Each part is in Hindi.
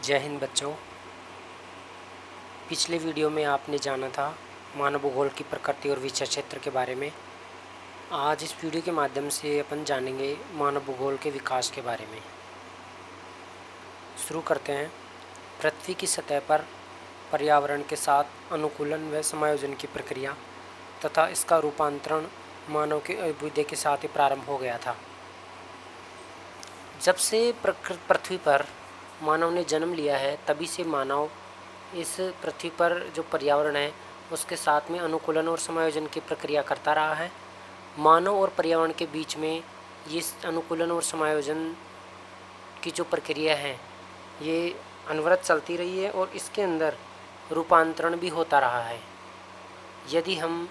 जय हिंद बच्चों। पिछले वीडियो में आपने जाना था मानव भूगोल की प्रकृति और विषय क्षेत्र के बारे में। आज इस वीडियो के माध्यम से अपन जानेंगे मानव भूगोल के विकास के बारे में। शुरू करते हैं। पृथ्वी की सतह पर पर्यावरण के साथ अनुकूलन व समायोजन की प्रक्रिया तथा इसका रूपांतरण मानव के अभ्युदय के साथ ही प्रारंभ हो गया था। जब से पृथ्वी पर मानव ने जन्म लिया है तभी से मानव इस पृथ्वी पर जो पर्यावरण है उसके साथ में अनुकूलन और समायोजन की प्रक्रिया करता रहा है। मानव और पर्यावरण के बीच में ये अनुकूलन और समायोजन की जो प्रक्रिया है ये अनवरत चलती रही है और इसके अंदर रूपांतरण भी होता रहा है। यदि हम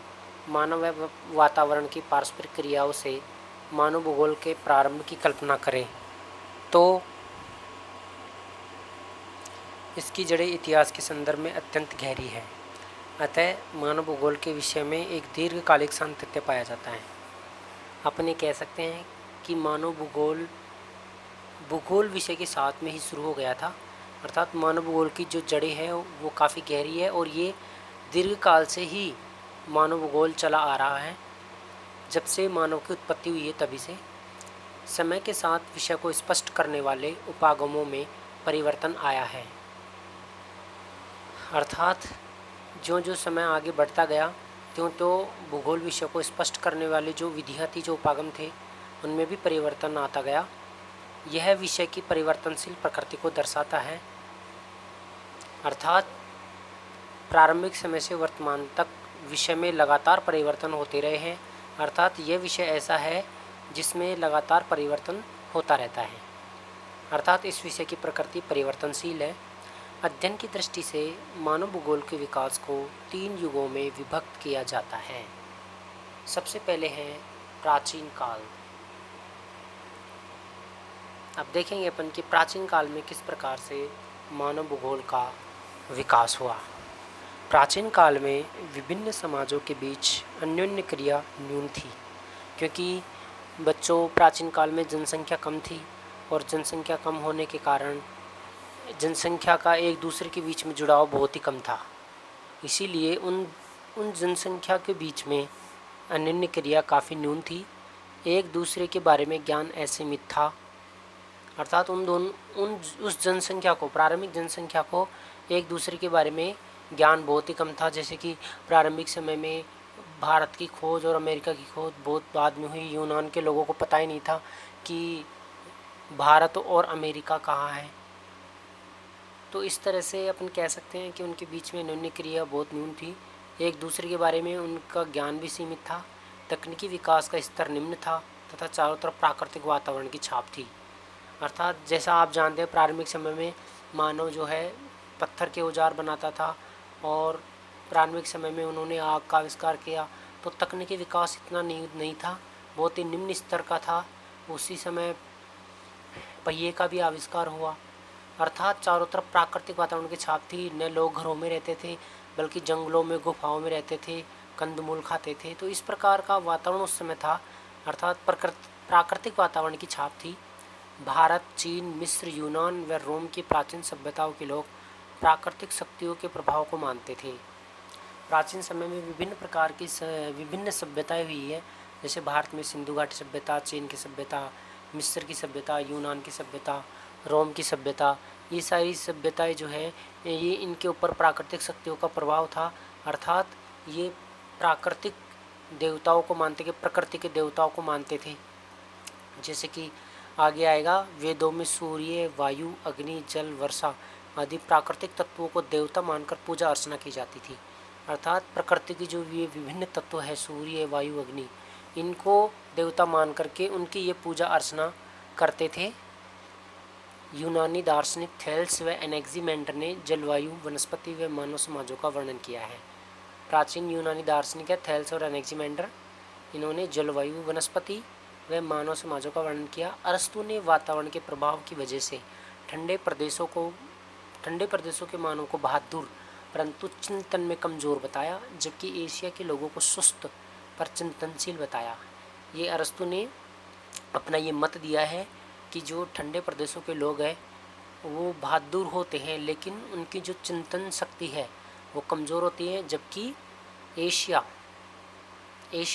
मानव व वातावरण की पारस्परिक क्रियाओं से मानव भूगोल के प्रारंभ की कल्पना करें तो इसकी जड़ें इतिहास के संदर्भ में अत्यंत गहरी है। अतः मानव भूगोल के विषय में एक दीर्घकालिक सातत्य पाया जाता है। अपन ये कह सकते हैं कि मानव भूगोल विषय के साथ में ही शुरू हो गया था। अर्थात मानव भूगोल की जो जड़ें हैं वो काफ़ी गहरी है और ये दीर्घकाल से ही मानव भूगोल चला आ रहा है। जब से मानव की उत्पत्ति हुई है तभी से समय के साथ विषय को स्पष्ट करने वाले उपागमों में परिवर्तन आया है। अर्थात जो जो समय आगे बढ़ता गया त्यों तो भूगोल विषय को स्पष्ट करने वाली जो विधियाँ थी, जो उपागम थे, उनमें भी परिवर्तन आता गया। यह विषय की परिवर्तनशील प्रकृति को दर्शाता है। अर्थात प्रारंभिक समय से वर्तमान तक विषय में लगातार परिवर्तन होते रहे हैं। अर्थात यह विषय ऐसा है जिसमें लगातार परिवर्तन होता रहता है। अर्थात इस विषय की प्रकृति परिवर्तनशील है। अध्ययन की दृष्टि से मानव भूगोल के विकास को 3 युगों में विभक्त किया जाता है। सबसे पहले है प्राचीन काल। अब देखेंगे अपन कि प्राचीन काल में किस प्रकार से मानव भूगोल का विकास हुआ। प्राचीन काल में विभिन्न समाजों के बीच अन्योन्य क्रिया न्यून थी, क्योंकि बच्चों प्राचीन काल में जनसंख्या कम थी और जनसंख्या कम होने के कारण जनसंख्या का एक दूसरे के बीच में जुड़ाव बहुत ही कम था। इसीलिए उन जनसंख्या के बीच में अन्योन्य क्रिया काफ़ी न्यून थी। एक दूसरे के बारे में ज्ञान असीमित था। अर्थात उस जनसंख्या को, प्रारंभिक जनसंख्या को एक दूसरे के बारे में ज्ञान बहुत ही कम था। जैसे कि प्रारंभिक समय में भारत की खोज और अमेरिका की खोज बहुत बाद में हुई। यूनान के लोगों को पता ही नहीं था कि भारत और अमेरिका कहाँ है। तो इस तरह से अपन कह सकते हैं कि उनके बीच में अन्योन्य क्रिया बहुत न्यून थी। एक दूसरे के बारे में उनका ज्ञान भी सीमित था। तकनीकी विकास का स्तर निम्न था तथा चारों तरफ प्राकृतिक वातावरण की छाप थी। अर्थात जैसा आप जानते हैं प्रारंभिक समय में मानव जो है पत्थर के औजार बनाता था और प्रारंभिक समय में उन्होंने आग का आविष्कार किया। तो तकनीकी विकास इतना नहीं था, बहुत ही निम्न स्तर का था। उसी समय पहिए का भी आविष्कार हुआ। अर्थात चारों तरफ प्राकृतिक वातावरण की छाप थी। न लोग घरों में रहते थे बल्कि जंगलों में, गुफाओं में रहते थे, कंदमूल खाते थे। तो इस प्रकार का वातावरण उस समय था। अर्थात प्राकृतिक वातावरण की छाप थी। भारत, चीन, मिस्र, यूनान व रोम की प्राचीन सभ्यताओं के लोग प्राकृतिक शक्तियों के प्रभाव को मानते थे। प्राचीन समय में विभिन्न प्रकार की विभिन्न सभ्यताएं हुई है। जैसे भारत में सिंधु घाटी सभ्यता, चीन की सभ्यता, मिस्र की सभ्यता, यूनान की सभ्यता, रोम की सभ्यता, ये सारी सभ्यताएं जो है ये इनके ऊपर प्राकृतिक शक्तियों का प्रभाव था। अर्थात ये प्राकृतिक देवताओं को मानते, कि प्रकृति के देवताओं को मानते थे। जैसे कि आगे आएगा, वेदों में सूर्य, वायु, अग्नि, जल, वर्षा आदि प्राकृतिक तत्वों को देवता मानकर पूजा अर्चना की जाती थी। अर्थात प्रकृति की जो ये विभिन्न तत्व है, सूर्य, वायु, अग्नि, इनको देवता मान करके उनकी ये पूजा अर्चना करते थे। यूनानी दार्शनिक थेल्स व एनेक्सिमेंडर ने जलवायु, वनस्पति व मानव समाजों का वर्णन किया है। प्राचीन यूनानी दार्शनिक है थेल्स और एनेक्सिमेंडर, इन्होंने जलवायु, वनस्पति व मानव समाजों का वर्णन किया। अरस्तु ने वातावरण के प्रभाव की वजह से ठंडे प्रदेशों के मानव को बहादुर परंतु चिंतन में कमज़ोर बताया, जबकि एशिया के लोगों को सुस्त पर चिंतनशील बताया। ये अरस्तु ने अपना ये मत दिया है कि जो ठंडे प्रदेशों के लोग हैं वो बहादुर होते हैं, लेकिन उनकी जो चिंतन शक्ति है वो कमज़ोर होती है। जबकि एशिया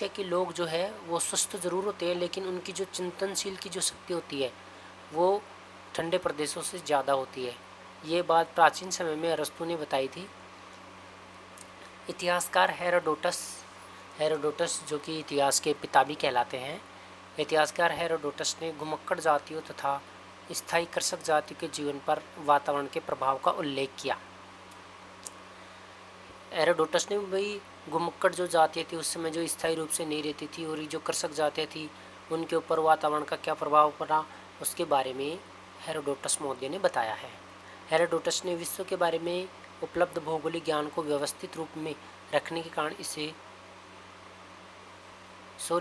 के लोग जो है वो सुस्त ज़रूर होते हैं, लेकिन उनकी जो चिंतनशील की जो शक्ति होती है वो ठंडे प्रदेशों से ज़्यादा होती है। ये बात प्राचीन समय में अरस्तु ने बताई थी। इतिहासकार हेरोडोटस जो कि इतिहास के पिता भी कहलाते हैं, इतिहासकार हेरोडोटस ने घुमक्कड़ जातियों तथा स्थायी कृषक जाति के जीवन पर वातावरण के प्रभाव का उल्लेख किया। हेरोडोटस ने भाई घुमक्कड़ जो जातियाँ थी उस समय जो स्थायी रूप से नहीं रहती थी, और जो कृषक जातियाँ थी उनके ऊपर वातावरण का क्या प्रभाव पड़ा उसके बारे में हेरोडोटस महोदय ने बताया है। हेरोडोटस ने विश्व के बारे में उपलब्ध भौगोलिक ज्ञान को व्यवस्थित रूप में रखने के कारण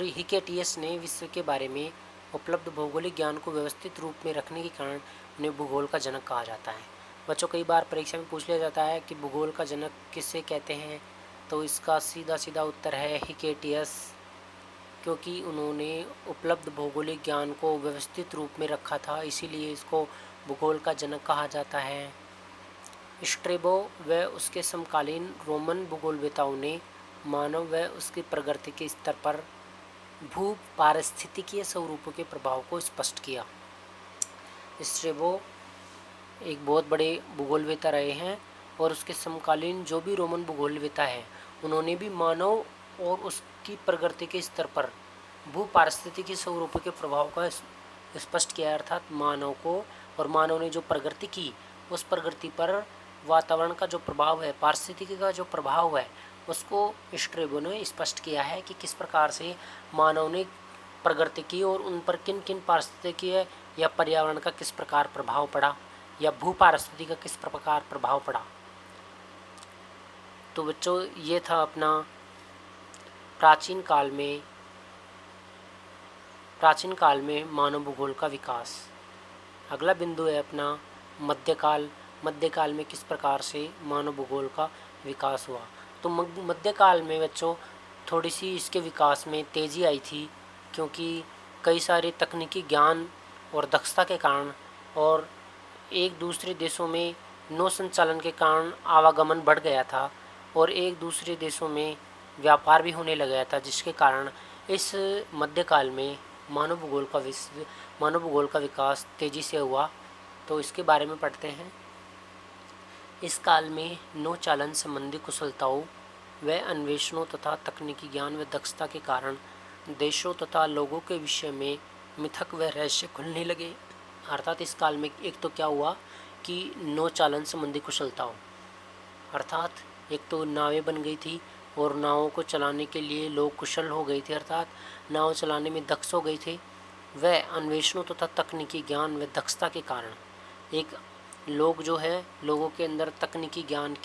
हिकेटियस ने विश्व के बारे में उपलब्ध भौगोलिक ज्ञान को व्यवस्थित रूप में रखने के कारण उन्हें भूगोल का जनक कहा जाता है। बच्चों, कई बार परीक्षा में पूछ लिया जाता है कि भूगोल का जनक किसे कहते हैं, तो इसका सीधा उत्तर है हिकेटियस, क्योंकि उन्होंने उपलब्ध भौगोलिक ज्ञान को व्यवस्थित रूप में रखा था, इसीलिए इसको भूगोल का जनक कहा जाता है। स्ट्रेबो व उसके समकालीन रोमन भूगोलवेताओं ने मानव व उसकी प्रगति के स्तर पर भू पारिस्थितिकीय स्वरूपों के प्रभाव को स्पष्ट किया। स्ट्रेबो एक बहुत बड़े भूगोलवेता रहे हैं, और उसके समकालीन जो भी रोमन भूगोलवेता है उन्होंने भी मानव और उसकी प्रगति के स्तर पर भू पारिस्थितिकीय स्वरूपों के प्रभाव का स्पष्ट किया, अर्थात मानव को, और मानव ने जो प्रगति की उस प्रगति पर वातावरण का जो प्रभाव है, पारिस्थितिकी का जो प्रभाव है, उसको स्ट्रेबो ने स्पष्ट किया है कि किस प्रकार से मानव ने प्रगति की और उन पर किन किन पारिस्थितिकीय या पर्यावरण का किस प्रकार प्रभाव पड़ा, या भू पारिस्थितिकी का किस प्रकार प्रभाव पड़ा। तो बच्चों, ये था अपना प्राचीन काल में मानव भूगोल का विकास। अगला बिंदु है अपना मध्यकाल। मध्यकाल में किस प्रकार से मानव भूगोल का विकास हुआ। तो मध्यकाल में बच्चों थोड़ी सी इसके विकास में तेज़ी आई थी, क्योंकि कई सारे तकनीकी ज्ञान और दक्षता के कारण और एक दूसरे देशों में नौ संचालन के कारण आवागमन बढ़ गया था, और एक दूसरे देशों में व्यापार भी होने लग गया था, जिसके कारण इस मध्यकाल में मानव भूगोल का विकास तेज़ी से हुआ। तो इसके बारे में पढ़ते हैं। इस काल में नौ चालन संबंधी कुशलताओं व अन्वेषणों तथा तकनीकी ज्ञान व दक्षता के कारण देशों तथा लोगों के विषय में मिथक व रहस्य खुलने लगे। अर्थात इस काल में एक तो क्या हुआ कि नौ चालन संबंधी कुशलताओं, अर्थात एक तो नावें बन गई थी और नावों को चलाने के लिए लोग कुशल हो गए थे, अर्थात नाव चलाने में दक्ष हो गए थे। वह अन्वेषणों तथा तकनीकी ज्ञान व दक्षता के कारण एक लोग जो है लोगों के अंदर तकनीकी ज्ञान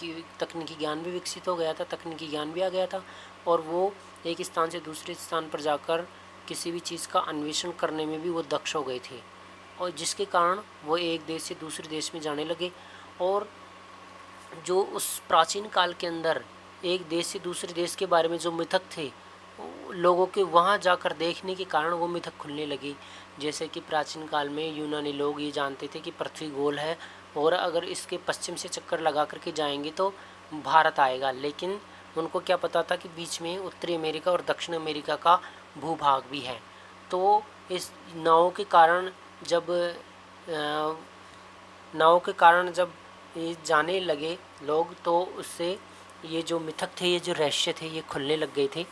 भी विकसित हो गया था, तकनीकी ज्ञान भी आ गया था, और वो एक स्थान से दूसरे स्थान पर जाकर किसी भी चीज़ का अन्वेषण करने में भी वो दक्ष हो गए थे, और जिसके कारण वो एक देश से दूसरे देश में जाने लगे। और जो उस प्राचीन काल के अंदर एक देश से दूसरे देश के बारे में जो मिथक थे, लोगों के वहाँ जाकर देखने के कारण वो मिथक खुलने लगी। जैसे कि प्राचीन काल में यूनानी लोग ये जानते थे कि पृथ्वी गोल है, और अगर इसके पश्चिम से चक्कर लगा करके जाएंगे तो भारत आएगा, लेकिन उनको क्या पता था कि बीच में उत्तरी अमेरिका और दक्षिण अमेरिका का भूभाग भी है। तो इस नावों के कारण जब ये जाने लगे लोग, तो उससे ये जो मिथक थे, ये जो रहस्य थे, ये खुलने लग गए थे।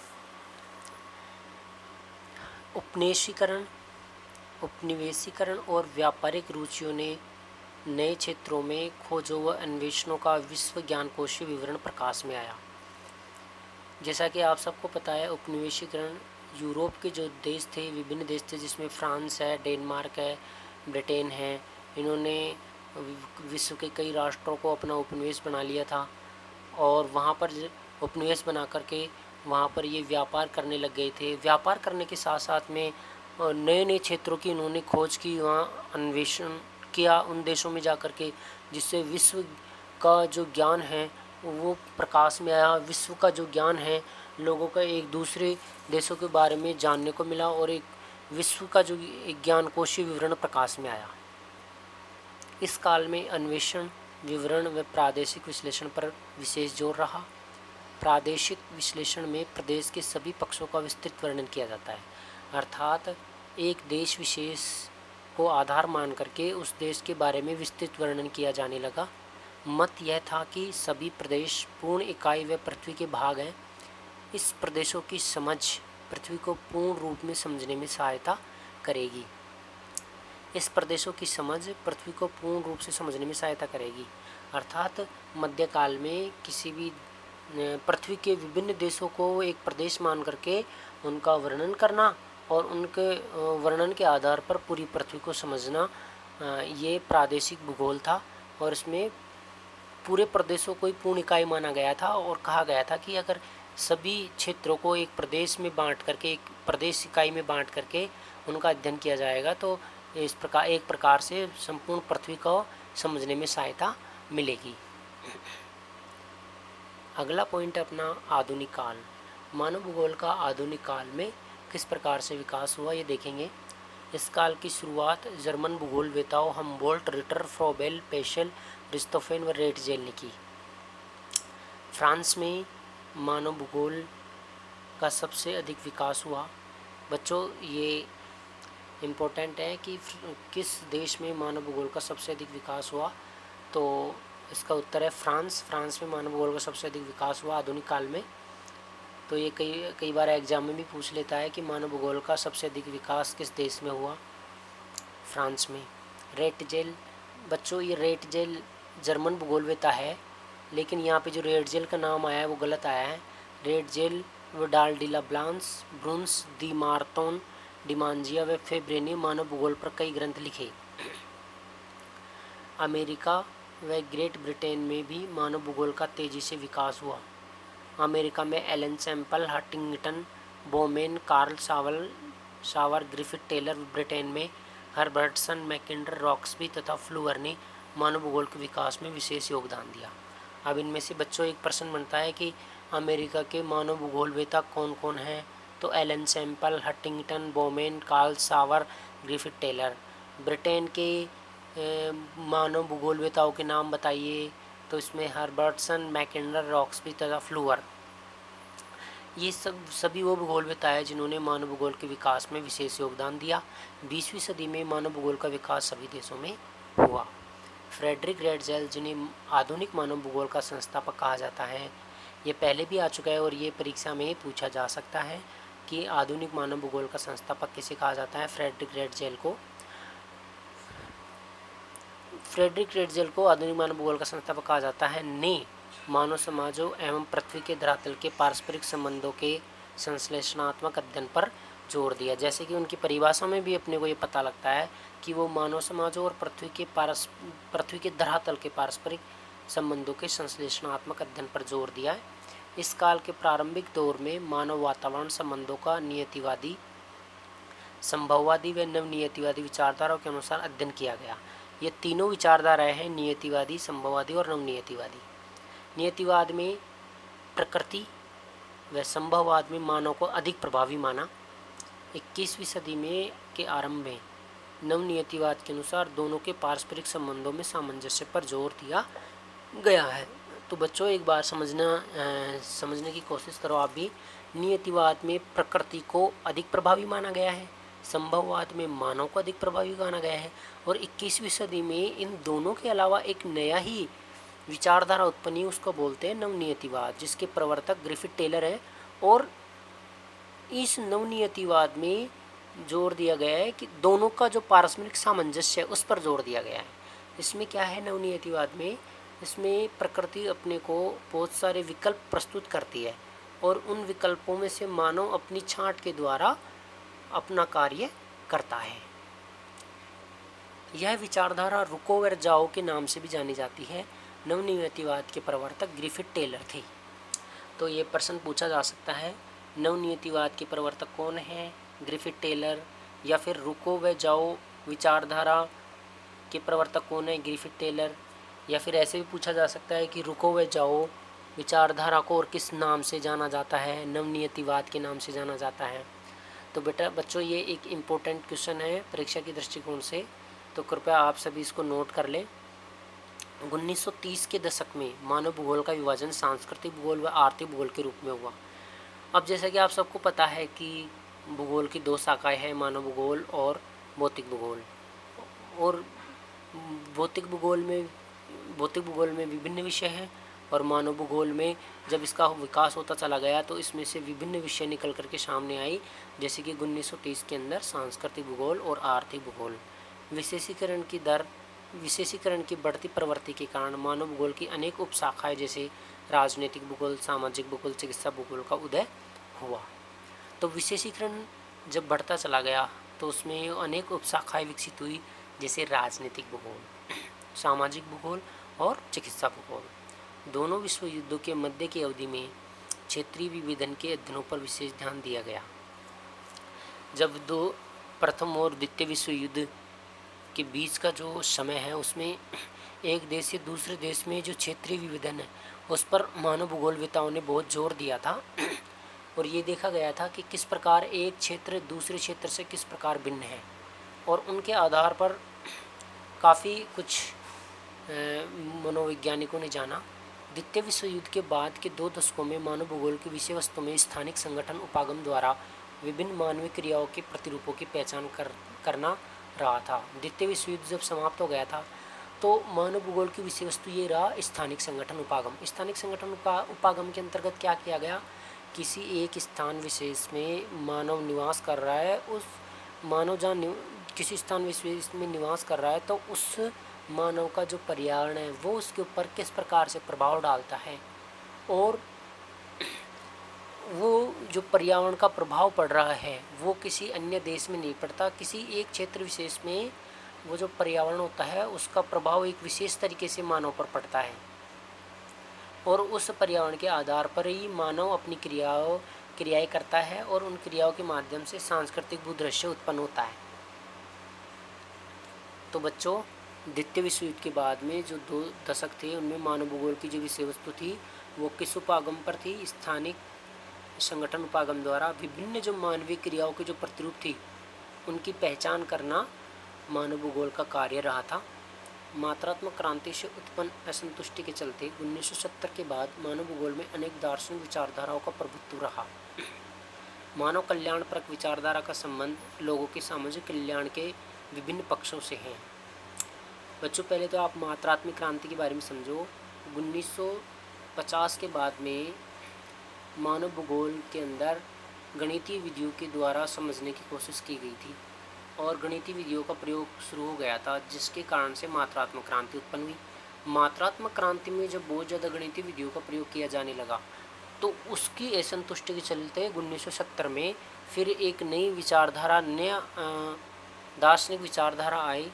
उपनिवेशीकरण और व्यापारिक रुचियों ने नए क्षेत्रों में खोजों व अन्वेषणों का विश्व ज्ञानकोशीय विवरण प्रकाश में आया। जैसा कि आप सबको पता है, उपनिवेशीकरण यूरोप के जो देश थे, विभिन्न देश थे, जिसमें फ्रांस है, डेनमार्क है, ब्रिटेन है, इन्होंने विश्व के कई राष्ट्रों को अपना उपनिवेश बना लिया था, और वहाँ पर उपनिवेश बना करके वहाँ पर ये व्यापार करने लग गए थे। व्यापार करने के साथ साथ में नए नए क्षेत्रों की इन्होंने खोज की, वहाँ अन्वेषण किया उन देशों में जा कर के, जिससे विश्व का जो ज्ञान है वो प्रकाश में आया। विश्व का जो ज्ञान है, लोगों का एक दूसरे देशों के बारे में जानने को मिला, और एक विश्व का जो ज्ञानकोशीय विवरण प्रकाश में आया। इस काल में अन्वेषण, विवरण व प्रादेशिक विश्लेषण पर विशेष जोर रहा। प्रादेशिक विश्लेषण में प्रदेश के सभी पक्षों का विस्तृत वर्णन किया जाता है, अर्थात एक देश विशेष को आधार मान करके उस देश के बारे में विस्तृत वर्णन किया जाने लगा। मत यह था कि सभी प्रदेश पूर्ण इकाई व पृथ्वी के भाग हैं। इस प्रदेशों की समझ पृथ्वी को पूर्ण रूप में समझने में सहायता करेगी। इस प्रदेशों की समझ पृथ्वी को पूर्ण रूप से समझने में सहायता करेगी, अर्थात मध्यकाल में किसी भी पृथ्वी के विभिन्न देशों को एक प्रदेश मान करके उनका वर्णन करना और उनके वर्णन के आधार पर पूरी पृथ्वी को समझना, ये प्रादेशिक भूगोल था। और इसमें पूरे प्रदेशों को ही पूर्ण इकाई माना गया था और कहा गया था कि अगर सभी क्षेत्रों को एक प्रदेश में बांट करके, एक प्रदेश इकाई में बांट करके उनका अध्ययन किया जाएगा तो इस प्रकार एक प्रकार से संपूर्ण पृथ्वी को समझने में सहायता मिलेगी। अगला पॉइंट अपना आधुनिक काल। मानव भूगोल का आधुनिक काल में किस प्रकार से विकास हुआ ये देखेंगे। इस काल की शुरुआत जर्मन भूगोलवेताओं हमबोल्ट, रिटर, फ्रोबेल, पेशेल, रिस्तोफेन व रेटजेल ने की। फ्रांस में मानव भूगोल का सबसे अधिक विकास हुआ। बच्चों ये इम्पोर्टेंट है कि किस देश में मानव भूगोल का सबसे अधिक विकास हुआ, तो इसका उत्तर है फ्रांस। फ्रांस में मानव भूगोल का सबसे अधिक विकास हुआ आधुनिक काल में। तो ये कई बार एग्जाम में भी पूछ लेता है कि मानव भूगोल का सबसे अधिक विकास किस देश में हुआ। फ्रांस में। रेटजेल, बच्चों ये रेटजेल जर्मन भूगोलवेता है, लेकिन यहाँ पे जो रेटजेल का नाम आया है वो गलत आया है। रेटजेल विडाल डी ला ब्लांस, ब्रुन्स, दी मार्तोन, डिमांजिया व फेब्रे ने मानव भूगोल पर कई ग्रंथ लिखे। अमेरिका व ग्रेट ब्रिटेन में भी मानव भूगोल का तेजी से विकास हुआ। अमेरिका में Ellen Semple, Huntington, Bowman, Carl Sauer, Griffith Taylor. Britain में हर्बर्टसन, मैकिंडर, रॉक्सबी तथा फ्लूअर ने मानव भूगोल के विकास में विशेष योगदान दिया। अब इनमें से बच्चों एक प्रश्न बनता है कि अमेरिका के मानव भूगोलवेता कौन कौन हैं, तो Ellen Semple, Huntington, Bowman, Carl Sauer, Griffith Taylor. Britain के मानव भूगोलवेताओं के नाम बताइए, तो इसमें हर्बर्टसन, मैकिंडर, रॉक्सबी तथा फ्लूअर, ये सभी वो भूगोलवेता है जिन्होंने मानव भूगोल के विकास में विशेष योगदान दिया। 20वीं सदी में मानव भूगोल का विकास सभी देशों में हुआ। फ्रेडरिक रेटजेल, जिन्हें आधुनिक मानव भूगोल का संस्थापक कहा जाता है, ये पहले भी आ चुका है और ये परीक्षा में पूछा जा सकता है कि आधुनिक मानव भूगोल का संस्थापक किसे कहा जाता है। फ्रेडरिक रेटजेल को आधुनिक मानव भूगोल का संस्थापक कहा जाता है, ने मानव समाजों एवं पृथ्वी के धरातल के पारस्परिक संबंधों के संश्लेषणात्मक अध्ययन पर जोर दिया। जैसे कि उनकी परिभाषा में भी अपने को ये पता लगता है कि वो मानव समाजों और पृथ्वी के धरातल के पारस्परिक संबंधों के संश्लेषणात्मक अध्ययन पर जोर दिया है। इस काल के प्रारंभिक दौर में मानव वातावरण संबंधों का नियतिवादी, संभववादी व नवनियतिवादी विचारधाराओं के अनुसार अध्ययन किया गया। ये तीनों विचारधाराएं हैं, नियतिवादी, संभववादी और नवनियतिवादी। नियतिवाद में प्रकृति व संभववाद में मानव को अधिक प्रभावी माना। 21वीं सदी में के आरंभ में नवनियतिवाद के अनुसार दोनों के पारस्परिक संबंधों में सामंजस्य पर जोर दिया गया है। तो बच्चों एक बार समझने की कोशिश करो आप भी। नियतिवाद में प्रकृति को अधिक प्रभावी माना गया है, संभववाद में मानव को अधिक प्रभावी माना गया है, और 21वीं सदी में इन दोनों के अलावा एक नया ही विचारधारा उत्पन्न हुई, उसको बोलते हैं नवनियतिवाद, जिसके प्रवर्तक ग्रिफिथ टेलर हैं। और इस नवनियतिवाद में जोर दिया गया है कि दोनों का जो पारस्परिक सामंजस्य है उस पर जोर दिया गया है। इसमें क्या है नवनियतिवाद में, इसमें प्रकृति अपने को बहुत सारे विकल्प प्रस्तुत करती है और उन विकल्पों में से मानव अपनी छांट के द्वारा अपना कार्य करता है। यह विचारधारा रुको व जाओ के नाम से भी जानी जाती है। नवनियतिवाद के प्रवर्तक ग्रिफिथ टेलर थे। तो ये प्रश्न पूछा जा सकता है, नवनियतिवाद के प्रवर्तक कौन है, ग्रिफिथ टेलर, या फिर रुको व जाओ विचारधारा के प्रवर्तक कौन है, ग्रिफिथ टेलर। या फिर ऐसे भी पूछा जा सकता है कि रुको व जाओ विचारधारा को और किस नाम से जाना जाता है, नवनियतिवाद के नाम से जाना जाता है। तो बेटा बच्चों ये एक इम्पोर्टेंट क्वेश्चन है परीक्षा के दृष्टिकोण से, तो कृपया आप सभी इसको नोट कर लें। 1930 के दशक में मानव भूगोल का विभाजन सांस्कृतिक भूगोल व आर्थिक भूगोल के रूप में हुआ। अब जैसा कि आप सबको पता है कि भूगोल की 2 शाखाएं हैं, मानव भूगोल और भौतिक भूगोल। और भौतिक भूगोल में विभिन्न विषय हैं, और मानव भूगोल में जब इसका विकास होता चला गया तो इसमें से विभिन्न विषय निकल करके सामने आई, जैसे कि 1930 के अंदर सांस्कृतिक भूगोल और आर्थिक भूगोल। विशेषीकरण की बढ़ती प्रवृत्ति के कारण मानव भूगोल की अनेक उपशाखाएं जैसे राजनीतिक भूगोल, सामाजिक भूगोल, चिकित्सा भूगोल का उदय हुआ। तो विशेषीकरण जब बढ़ता चला गया तो उसमें अनेक उपशाखाएं विकसित हुई, जैसे राजनीतिक भूगोल, सामाजिक भूगोल और चिकित्सा भूगोल। दोनों विश्व युद्धों के मध्य की अवधि में क्षेत्रीय विभेदन के अध्ययनों पर विशेष ध्यान दिया गया। जब प्रथम और द्वितीय विश्व युद्ध के बीच का जो समय है उसमें एक देश से दूसरे देश में जो क्षेत्रीय विभेदन है उस पर मानव भूगोलविदों ने बहुत जोर दिया था। और ये देखा गया था कि किस प्रकार एक क्षेत्र दूसरे क्षेत्र से किस प्रकार भिन्न है, और उनके आधार पर काफ़ी कुछ मनोवैज्ञानिकों ने जाना। द्वितीय विश्व युद्ध के बाद के 2 दशकों में मानव भूगोल की विषय वस्तु में स्थानिक संगठन उपागम द्वारा विभिन्न मानवीय क्रियाओं के प्रतिरूपों की पहचान करना रहा था। द्वितीय विश्व युद्ध जब समाप्त हो गया था तो मानव भूगोल की विषय वस्तु ये रहा, स्थानिक संगठन उपागम। स्थानिक संगठन उपागम के अंतर्गत क्या किया गया, किसी एक स्थान विशेष में मानव निवास कर रहा है, उस मानव जहाँ किसी स्थान विशेष में निवास कर रहा है तो उस मानव का जो पर्यावरण है वो उसके ऊपर किस प्रकार से प्रभाव डालता है, और वो जो पर्यावरण का प्रभाव पड़ रहा है वो किसी अन्य देश में नहीं पड़ता। किसी एक क्षेत्र विशेष में वो जो पर्यावरण होता है उसका प्रभाव एक विशेष तरीके से मानव पर पड़ता है, और उस पर्यावरण के आधार पर ही मानव अपनी क्रियाएं करता है, और उन क्रियाओं के माध्यम से सांस्कृतिक भूदृश्य उत्पन्न होता है। तो बच्चों, द्वितीय विश्व युद्ध के बाद में जो 2 दशक थे उनमें मानव भूगोल की जो विषय वस्तु थी वो किस उपागम पर थी, स्थानिक संगठन उपागम द्वारा विभिन्न जो मानवीय क्रियाओं की जो प्रतिरूप थी उनकी पहचान करना मानव भूगोल का कार्य रहा था। मात्रात्मक क्रांति से उत्पन्न असंतुष्टि के चलते 1970 के बाद मानव भूगोल में अनेक दार्शनिक विचारधाराओं का प्रभुत्व रहा। मानव कल्याणपरक विचारधारा का संबंध लोगों के सामाजिक कल्याण के विभिन्न पक्षों से है। बच्चों, पहले तो आप मात्रात्मक क्रांति के बारे में समझो। 1950 के बाद में मानव भूगोल के अंदर गणितीय विधियों के द्वारा समझने की कोशिश की गई थी, और गणितीय विधियों का प्रयोग शुरू हो गया था, जिसके कारण से मात्रात्मक क्रांति उत्पन्न हुई। मात्रात्मक क्रांति में जब बहुत ज़्यादा गणितीय विधियों का प्रयोग किया जाने लगा तो उसकी असंतुष्टि के चलते 1970 में फिर एक नई विचारधारा, नया दार्शनिक विचारधारा आई,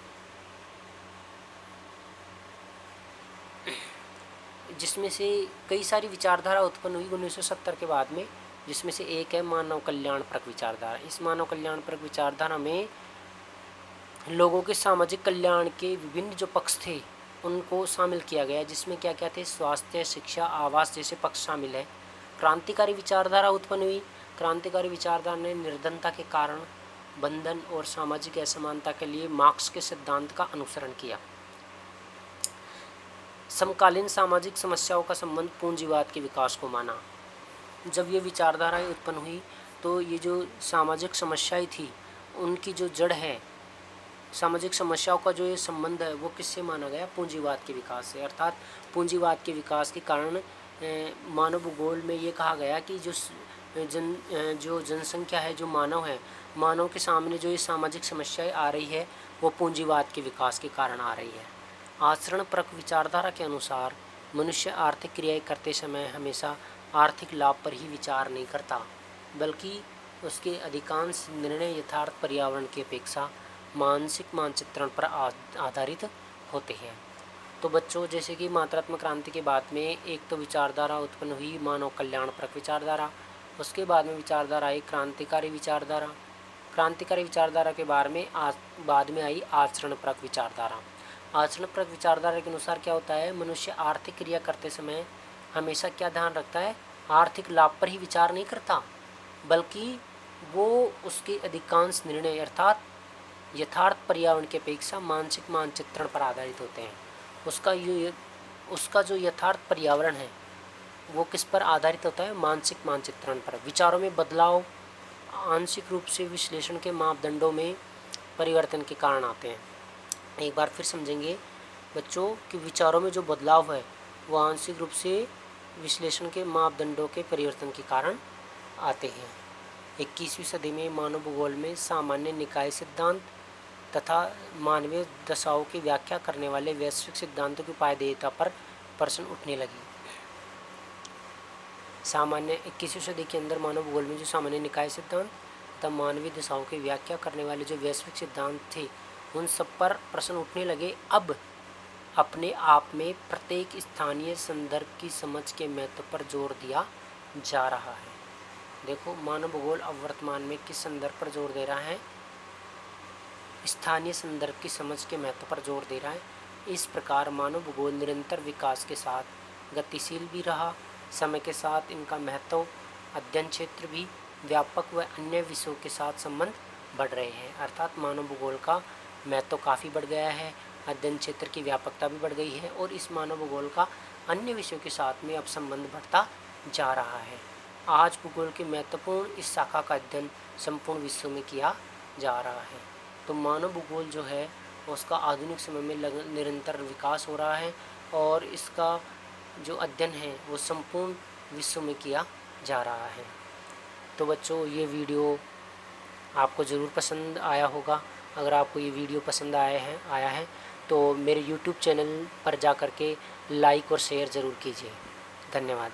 जिसमें से कई सारी विचारधारा उत्पन्न हुई 1970 के बाद में, जिसमें से एक है मानव कल्याणपरक विचारधारा। इस मानव कल्याणपरक विचारधारा में लोगों के सामाजिक कल्याण के विभिन्न जो पक्ष थे उनको शामिल किया गया, जिसमें क्या क्या थे, स्वास्थ्य, शिक्षा, आवास जैसे पक्ष शामिल है। क्रांतिकारी विचारधारा उत्पन्न हुई। क्रांतिकारी विचारधारा ने निर्धनता के कारण, बंधन और सामाजिक असमानता के लिए मार्क्स के सिद्धांत का अनुसरण किया। समकालीन सामाजिक समस्याओं का संबंध पूंजीवाद के विकास को माना। जब ये विचारधाराएं उत्पन्न हुई तो ये जो सामाजिक समस्याएं थी उनकी जो जड़ है, सामाजिक समस्याओं का जो ये संबंध है वो किससे माना गया, पूंजीवाद के विकास से। अर्थात पूंजीवाद के विकास के कारण मानव भूगोल में ये कहा गया कि जो जनसंख्या है, जो मानव है, मानव के सामने जो ये सामाजिक समस्याएं आ रही है वो पूंजीवाद के विकास के कारण आ रही है। आचरणपरक विचारधारा के अनुसार मनुष्य आर्थिक क्रियाएं करते समय हमेशा आर्थिक लाभ पर ही विचार नहीं करता, बल्कि उसके अधिकांश निर्णय यथार्थ पर्यावरण की अपेक्षा मानसिक मानचित्रण पर आधारित होते हैं। तो बच्चों, जैसे कि मात्रात्मक क्रांति के बाद में एक तो विचारधारा उत्पन्न हुई मानव कल्याणपरक विचारधारा, उसके बाद में विचारधारा आई क्रांतिकारी विचारधारा। क्रांतिकारी विचारधारा के बाद में आई आचरणपरक विचारधारा। आचरणपरक विचारधारा के अनुसार क्या होता है, मनुष्य आर्थिक क्रिया करते समय हमेशा क्या ध्यान रखता है, आर्थिक लाभ पर ही विचार नहीं करता, बल्कि वो उसके अधिकांश निर्णय अर्थात यथार्थ पर्यावरण की अपेक्षा मानसिक मानचित्रण पर आधारित होते हैं। उसका जो यथार्थ पर्यावरण है वो किस पर आधारित होता है? मानसिक मानचित्रण पर। विचारों में बदलाव आंशिक रूप से विश्लेषण के मापदंडों में परिवर्तन के कारण आते हैं। एक बार फिर समझेंगे बच्चों कि विचारों में जो बदलाव है वो आंशिक रूप से विश्लेषण के मापदंडों के परिवर्तन के कारण आते हैं। 21वीं सदी में मानव भूगोल में सामान्य निकाय सिद्धांत तथा मानवीय दशाओं की व्याख्या करने वाले वैश्विक सिद्धांतों की उपादेयता पर प्रश्न उठने लगी। 21वीं सदी के अंदर मानव भूगोल में जो सामान्य निकाय सिद्धांत तथा मानवीय दशाओं की व्याख्या करने वाले जो वैश्विक सिद्धांत थे उन सब पर प्रश्न उठने लगे। अब अपने आप में प्रत्येक स्थानीय संदर्भ की समझ के महत्व पर जोर दिया जा रहा है। देखो मानव भूगोल अब वर्तमान में किस संदर्भ पर जोर दे रहा है? स्थानीय संदर्भ की समझ के महत्व पर जोर दे रहा है। इस प्रकार मानव भूगोल निरंतर विकास के साथ गतिशील भी रहा। समय के साथ इनका महत्व, अध्ययन क्षेत्र भी व्यापक व अन्य विषयों के साथ संबंध बढ़ रहे हैं। अर्थात मानव भूगोल का महत्व काफ़ी बढ़ गया है, अध्ययन क्षेत्र की व्यापकता भी बढ़ गई है और इस मानव भूगोल का अन्य विषयों के साथ में अब संबंध बढ़ता जा रहा है। आज भूगोल की महत्वपूर्ण इस शाखा का अध्ययन संपूर्ण विश्व में किया जा रहा है। तो मानव भूगोल जो है उसका आधुनिक समय में निरंतर विकास हो रहा है और इसका जो अध्ययन है वो संपूर्ण विश्व में किया जा रहा है। तो बच्चों ये वीडियो आपको ज़रूर पसंद आया होगा। अगर आपको ये वीडियो पसंद आया है तो मेरे YouTube चैनल पर जा कर के लाइक और शेयर ज़रूर कीजिए। धन्यवाद।